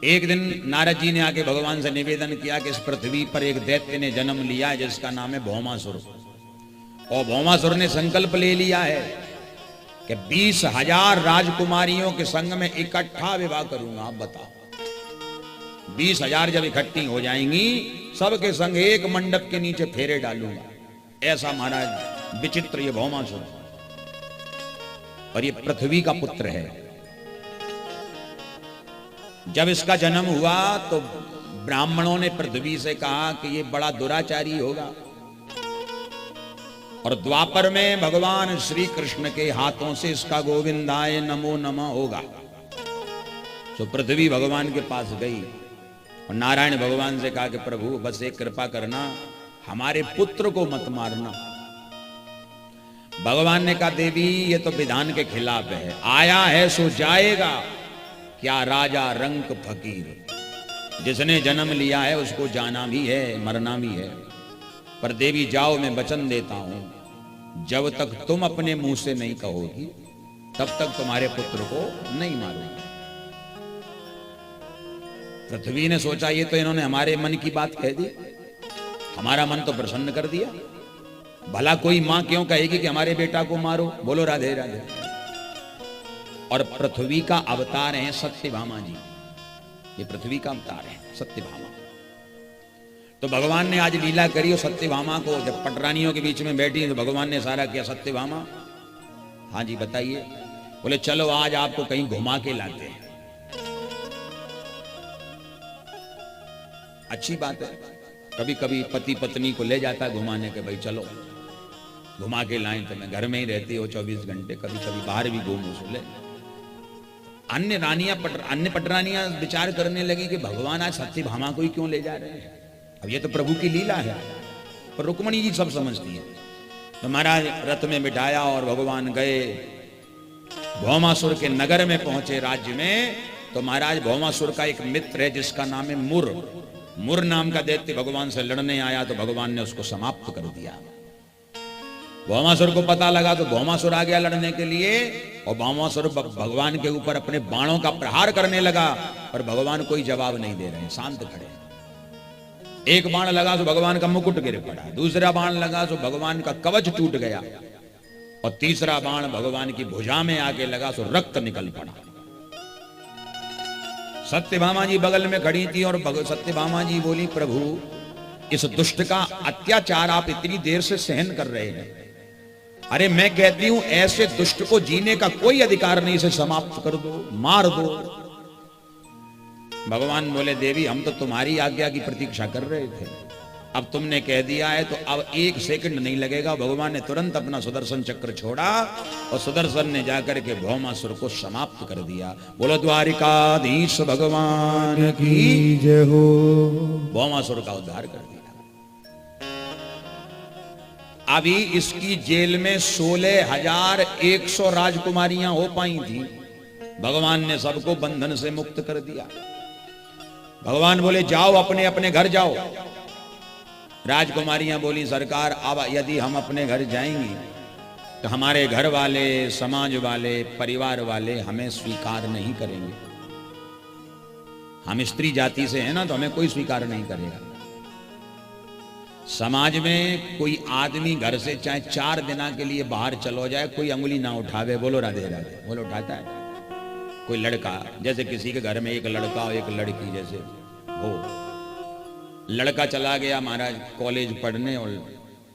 एक दिन नारद जी ने आके भगवान से निवेदन किया कि इस पृथ्वी पर एक दैत्य ने जन्म लिया है जिसका नाम है भौमासुर। और भौमासुर ने संकल्प ले लिया है कि 20,000 राजकुमारियों के संग में इकट्ठा विवाह करूंगा। आप बताओ, 20,000 जब इकट्ठी हो जाएंगी सबके संग एक मंडप के नीचे फेरे डालूंगा। ऐसा महाराज विचित्र ये भौमासुर, और ये पृथ्वी का पुत्र है। जब इसका जन्म हुआ तो ब्राह्मणों ने पृथ्वी से कहा कि ये बड़ा दुराचारी होगा, और द्वापर में भगवान श्री कृष्ण के हाथों से इसका गोविंदाय नमो नमः होगा। तो पृथ्वी भगवान के पास गई और नारायण भगवान से कहा कि प्रभु बस एक कृपा करना, हमारे पुत्र को मत मारना। भगवान ने कहा देवी ये तो विधान के खिलाफ है, आया है सो जाएगा, क्या राजा रंक फकीर। जिसने जन्म लिया है उसको जाना भी है मरना भी है। पर देवी जाओ, मैं वचन देता हूं, जब तक तुम अपने मुंह से नहीं कहोगी तब तक तुम्हारे पुत्र को नहीं मारूंगी। पृथ्वी ने सोचा ये तो इन्होंने हमारे मन की बात कह दी, हमारा मन तो प्रसन्न कर दिया। भला कोई मां क्यों कहेगी कि हमारे बेटा को मारो। बोलो राधे राधे। और पृथ्वी का अवतार है सत्यभामा जी, ये पृथ्वी का अवतार है सत्यभामा। तो भगवान ने आज लीला करी और सत्यभामा को जब पटरानियों के बीच में बैठी तो भगवान ने इशारा किया, सत्यभामा हाँ जी बताइए। बोले चलो आज आपको कहीं घुमा के लाते हैं। अच्छी बात है, कभी कभी पति पत्नी को ले जाता है घुमाने के, भाई चलो घुमा के लाएं। तो मैं घर में ही रहती हो 24 घंटे, कभी कभी बाहर भी घूमो सुले। अन्य पटरानियां विचार करने लगी कि भगवान आज सत्यभामा को ही क्यों ले जा रहे हैं, अब ये तो प्रभु की लीला है। पर रुक्मणी जी सब समझती है। तो महाराज रथ में बिठाया और भगवान गए, भौमासुर के नगर में पहुंचे राज्य में। तो महाराज भौमासुर का एक मित्र है जिसका नाम है मुर नाम का दैत्य भगवान से लड़ने आया, तो भगवान ने उसको समाप्त कर दिया। भौमासुर को पता लगा तो भौमासुर आ गया लड़ने के लिए, और भौमासुर भगवान के ऊपर अपने बाणों का प्रहार करने लगा, पर भगवान कोई जवाब नहीं दे रहे हैं, शांत खड़े। एक बाण लगा तो भगवान का मुकुट गिर पड़ा, दूसरा बाण लगा तो भगवान का कवच टूट गया, और तीसरा बाण भगवान की भुजा में आके लगा तो रक्त निकल पड़ा। सत्यभामा जी बगल में खड़ी थी और सत्यभामा जी बोली, प्रभु इस दुष्ट का अत्याचार आप इतनी देर से सहन कर रहे हैं। अरे मैं कहती हूं ऐसे दुष्ट को जीने का कोई अधिकार नहीं, इसे समाप्त कर दो, मार दो। भगवान बोले, देवी हम तो तुम्हारी आज्ञा की प्रतीक्षा कर रहे थे, अब तुमने कह दिया है तो अब 1 सेकंड नहीं लगेगा। भगवान ने तुरंत अपना सुदर्शन चक्र छोड़ा और सुदर्शन ने जाकर के भौमासुर को समाप्त कर दिया। बोलो द्वारिकाधीश भगवान की जय हो। भौमासुर का उद्धार कर दिया। अभी इसकी जेल में 16,100 राजकुमारियां हो पाई थी, भगवान ने सबको बंधन से मुक्त कर दिया। भगवान बोले जाओ अपने अपने घर जाओ। राजकुमारियां बोली, सरकार अब यदि हम अपने घर जाएंगी तो हमारे घर वाले, समाज वाले, परिवार वाले हमें स्वीकार नहीं करेंगे। हम स्त्री जाति से हैं ना, तो हमें कोई स्वीकार नहीं करेगा। समाज में कोई आदमी घर से चाहे 4 दिन के लिए बाहर चलो जाए, कोई अंगुली ना उठावे। बोलो राधे राधे। बोलो उठाता है कोई लड़का, जैसे किसी के घर में एक लड़का और एक लड़की जैसे हो, लड़का चला गया महाराज कॉलेज पढ़ने और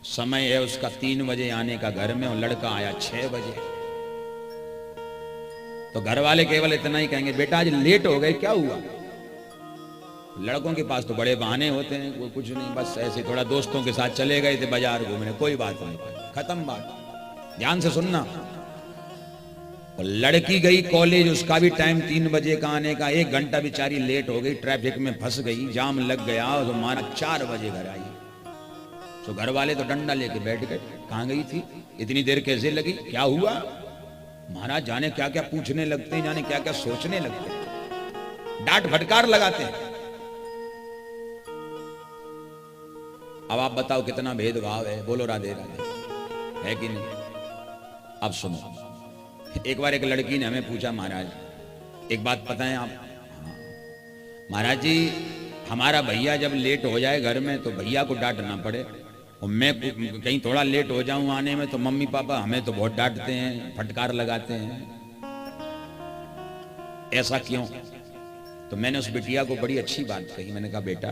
समय है उसका 3 बजे आने का घर में, और लड़का आया 6 बजे। तो घर वाले केवल इतना ही कहेंगे, बेटा आज लेट हो गए, क्या हुआ। लड़कों के पास तो बड़े बहाने होते हैं, वो कुछ नहीं, बस ऐसे थोड़ा दोस्तों के साथ चले गए थे बाजार घूमने, कोई बात नहीं, खत्म बात। ध्यान से सुनना। और लड़की गई कॉलेज, उसका भी टाइम 3 बजे का आने का, 1 घंटा बेचारी लेट हो गई, ट्रैफिक में फंस गई, जाम लग गया, तो मारा 4 बजे घर आई। तो घर वाले तो डंडा लेके बैठ गए, कहां गई थी, इतनी देर कैसे लगी, क्या हुआ। महाराज जाने क्या क्या पूछने लगते हैं, जाने क्या क्या सोचने लगते हैं, डांट फटकार लगाते हैं। अब आप बताओ कितना भेदभाव है। बोलो राधे राधे, है कि नहीं। अब सुनो, एक बार एक लड़की ने हमें पूछा, महाराज एक बात पता है आप, महाराज जी हमारा भैया जब लेट हो जाए घर में तो भैया को डांटना पड़े, और मैं कहीं थोड़ा लेट हो जाऊं आने में तो मम्मी पापा हमें तो बहुत डांटते हैं, फटकार लगाते हैं। ऐसा क्यों? तो मैंने उस बिटिया को बड़ी अच्छी बात कही। मैंने कहा बेटा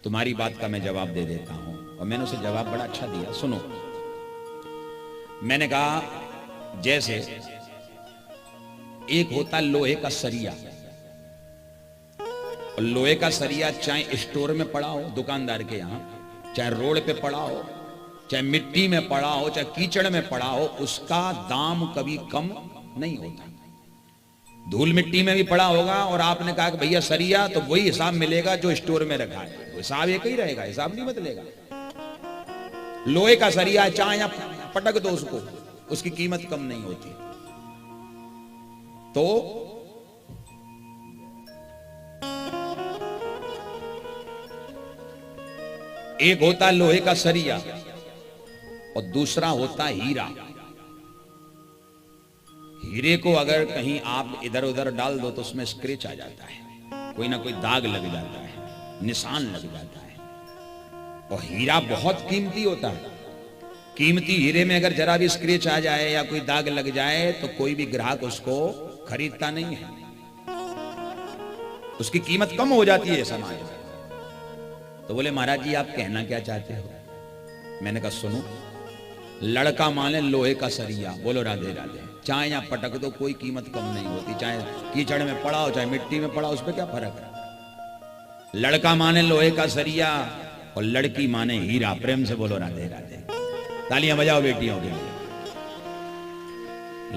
तुम्हारी बात का मैं जवाब दे देता हूं, और मैंने उसे जवाब बड़ा अच्छा दिया। सुनो, मैंने कहा जैसे एक होता लोहे का सरिया, और लोहे का सरिया चाहे स्टोर में पड़ा हो दुकानदार के यहां, चाहे रोड पे पड़ा हो, चाहे मिट्टी में पड़ा हो, चाहे कीचड़ में पड़ा हो, उसका दाम कभी कम नहीं होता। धूल मिट्टी में भी पड़ा होगा और आपने कहा कि भैया सरिया, तो वही हिसाब मिलेगा जो स्टोर में रखा है, हिसाब एक ही रहेगा, हिसाब नहीं बदलेगा। लोहे का सरिया चाहे आप पटक दो उसको, उसकी कीमत कम नहीं होती। तो एक होता लोहे का सरिया और दूसरा होता हीरा। हीरे को अगर कहीं आप इधर उधर डाल दो तो उसमें स्क्रैच आ जाता है, कोई ना कोई दाग लग जाता है, निशान लग जाता है। और हीरा बहुत कीमती होता है। कीमती हीरे में अगर जरा भी स्क्रैच आ जाए या कोई दाग लग जाए तो कोई भी ग्राहक उसको खरीदता नहीं है, उसकी कीमत कम हो जाती है समाज में। तो बोले महाराज जी आप कहना क्या चाहते हो? मैंने कहा सुनो, लड़का माने लोहे का सरिया, बोलो राधे राधे, चाहे यहां पटक दो कोई कीमत कम नहीं होती, चाहे कीचड़ में पड़ा हो चाहे मिट्टी में पड़ा हो, उस पर क्या फर्क है? लड़का माने लोहे का सरिया और लड़की माने हीरा। प्रेम से बोलो राधे राधे, तालियां बजाओ बेटियों के लिए।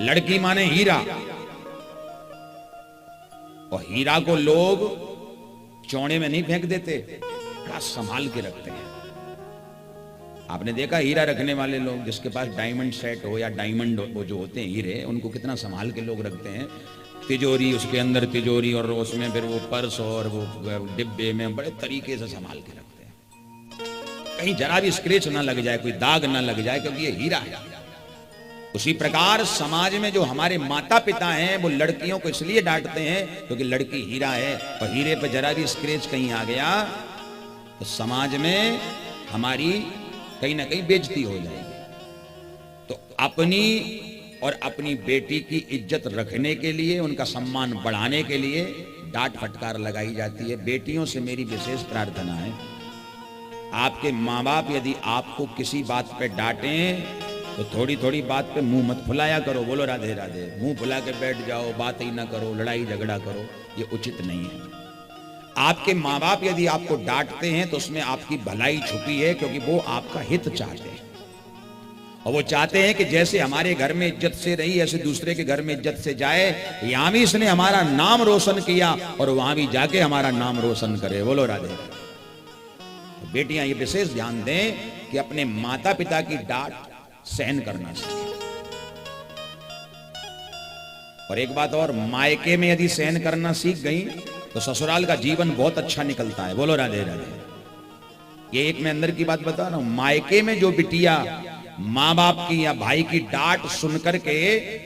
लड़की माने हीरा, और हीरा को लोग चौड़े में नहीं फेंक देते, बड़ा संभाल के रखते हैं। आपने देखा हीरा रखने वाले लोग, जिसके पास डायमंड सेट हो या डायमंड वो जो होते हैं हीरे, उनको कितना संभाल के लोग रखते हैं। तिजोरी, उसके अंदर तिजोरी और उसमें फिर वो पर्स और वो डिब्बे में बड़े तरीके से संभाल के रखते हैं, कहीं जरा भी स्क्रैच ना लग जाए, कोई दाग ना लग जाए, क्योंकि ये हीरा है। उसी प्रकार समाज में जो हमारे माता पिता हैं वो लड़कियों को इसलिए डांटते हैं क्योंकि लड़की हीरा है, और हीरे पर जरा भी स्क्रैच कहीं आ गया तो समाज में हमारी कहीं ना कहीं बेइज्जती हो जाएगी। तो अपनी और अपनी बेटी की इज्जत रखने के लिए, उनका सम्मान बढ़ाने के लिए डांट फटकार लगाई जाती है। बेटियों से मेरी विशेष प्रार्थना है, आपके माँ बाप यदि आपको किसी बात पे डांटें तो थोड़ी थोड़ी बात पे मुंह मत फुलाया करो। बोलो राधे राधे। मुंह फुला के बैठ जाओ, बात ही ना करो, लड़ाई झगड़ा करो, ये उचित नहीं है। आपके माँ बाप यदि आपको डांटते हैं तो उसमें आपकी भलाई छुपी है, क्योंकि वो आपका हित चाहते हैं, और वो चाहते हैं कि जैसे हमारे घर में इज्जत से रही ऐसे दूसरे के घर में इज्जत से जाए। यहां भी इसने हमारा नाम रोशन किया और वहां भी जाके हमारा नाम रोशन करे। बोलो राधे। तो बेटियां ये विशेष ध्यान दें कि अपने माता पिता की डांट सहन करना सीखें। और एक बात और, मायके में यदि सहन करना सीख गई तो ससुराल का जीवन बहुत अच्छा निकलता है। बोलो राधे राधे। ये एक मैं अंदर की बात बता रहा हूं, मायके में जो बिटिया माँ बाप की या भाई की डांट सुन करके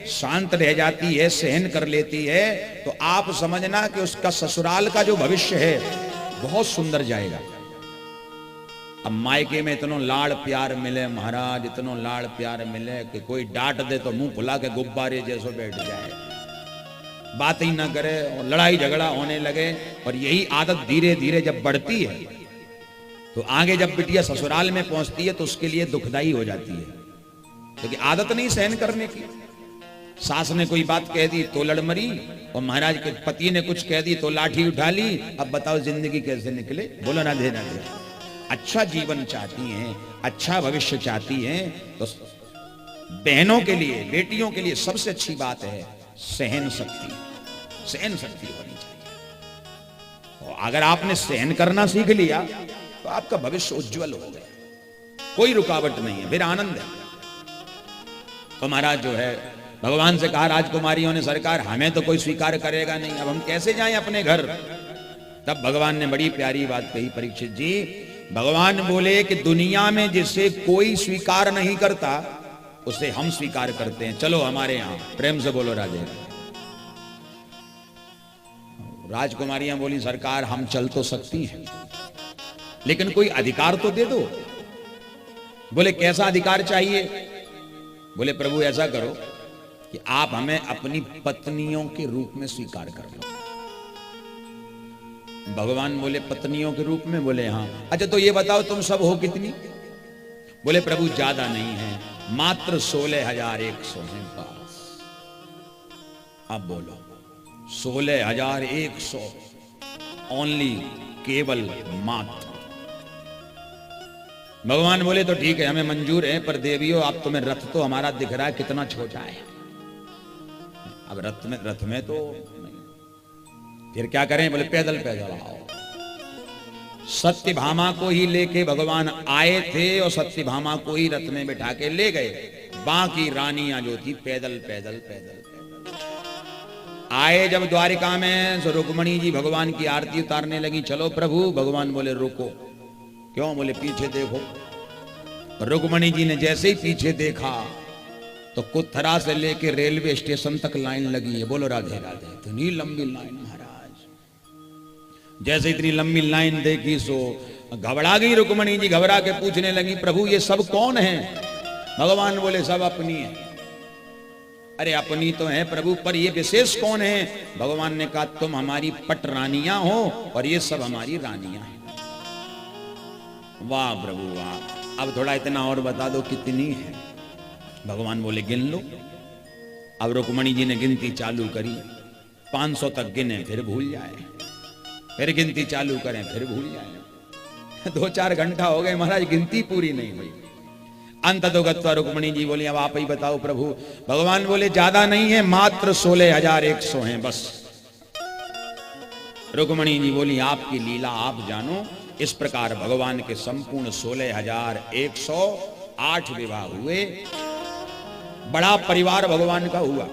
शांत रह जाती है, सहन कर लेती है, तो आप समझना कि उसका ससुराल का जो भविष्य है बहुत सुंदर जाएगा। अब मायके में इतना लाड़ प्यार मिले महाराज, इतना लाड़ प्यार मिले कि कोई डांट दे तो मुंह फुला के गुब्बारे जैसे बैठ जाए, बात ही ना करे और लड़ाई झगड़ा होने लगे। और यही आदत धीरे धीरे जब बढ़ती है तो आगे जब बिटिया ससुराल में पहुंचती है तो उसके लिए दुखदाई हो जाती है, क्योंकि आदत नहीं सहन करने की। सास ने कोई बात कह दी तो लड़ मरी, और महाराज के पति ने कुछ कह दी तो लाठी उठा ली। अब बताओ जिंदगी कैसे निकले? बोलो राधे राधे। अच्छा जीवन चाहती हैं, अच्छा भविष्य चाहती हैं, तो बहनों के लिए, बेटियों के लिए सबसे अच्छी बात है सहन शक्ति। सहन शक्ति होनी चाहिए, और अगर आपने सहन करना सीख लिया तो आपका भविष्य उज्जवल हो गया, कोई रुकावट नहीं है, फिर आनंद है। तो महाराज जो है भगवान से कहा राजकुमारियों ने, सरकार हमें तो कोई स्वीकार करेगा नहीं, अब हम कैसे जाएं अपने घर? तब भगवान ने बड़ी प्यारी बात कही, परीक्षित जी। भगवान बोले कि दुनिया में जिसे कोई स्वीकार नहीं करता उसे हम स्वीकार करते हैं, चलो हमारे यहां। प्रेम से बोलो राधे। राजकुमारियां बोली सरकार हम चल तो सकती हैं, लेकिन कोई अधिकार तो दे दो। बोले कैसा अधिकार चाहिए? बोले प्रभु ऐसा करो कि आप हमें अपनी पत्नियों के रूप में स्वीकार कर लो। भगवान बोले पत्नियों के रूप में? बोले हाँ। अच्छा तो ये बताओ तुम सब हो कितनी? बोले प्रभु ज्यादा नहीं है, मात्र 16,100 हैं पास। अब बोलो 16,100 ओनली, केवल, मात्र। भगवान बोले तो ठीक है, हमें मंजूर है, पर देवियों आप तुम्हें रथ तो हमारा दिख रहा है कितना छोटा है। अब रथ में तो नहीं। फिर क्या करें? बोले पैदल पैदल आओ। सत्यभामा को ही लेके भगवान आए थे और सत्यभामा को ही रथ में बिठा के ले गए। बाकी रानियां जो थी पैदल पैदल पैदल पैदल आए। जब द्वारिका में तो रुक्मणी जी भगवान की आरती उतारने लगी। चलो प्रभु। भगवान बोले रुको। क्यों? बोले पीछे देखो। रुक्मणी जी ने जैसे ही पीछे देखा तो कुथरा से लेके रेलवे स्टेशन तक लाइन लगी है। बोलो राधे राधे। इतनी लंबी लाइन महाराज। जैसे इतनी लंबी लाइन देखी सो घबरा गई रुक्मणी जी। घबरा के पूछने लगी प्रभु ये सब कौन है? भगवान बोले सब अपनी है। अरे अपनी तो है प्रभु, पर ये विशेष कौन है? भगवान ने कहा तुम हमारी पट रानियां हो और ये सब हमारी रानियां हैं। वाह प्रभु वाह। अब थोड़ा इतना और बता दो कितनी है? भगवान बोले गिन लो। अब रुक्मणी जी ने गिनती चालू करी। 500 तक गिने फिर भूल जाए, फिर गिनती चालू करें फिर भूल जाए। 2-4 घंटा हो गए महाराज, गिनती पूरी नहीं हुई। अंत तो गत्वा रुक्मणी जी बोली अब आप ही बताओ प्रभु। भगवान बोले ज्यादा नहीं है, मात्र 16,100 हैं बस। रुक्मणी जी बोली आपकी लीला आप जानो। इस प्रकार भगवान के संपूर्ण 16,108 विवाह हुए। बड़ा परिवार भगवान का हुआ।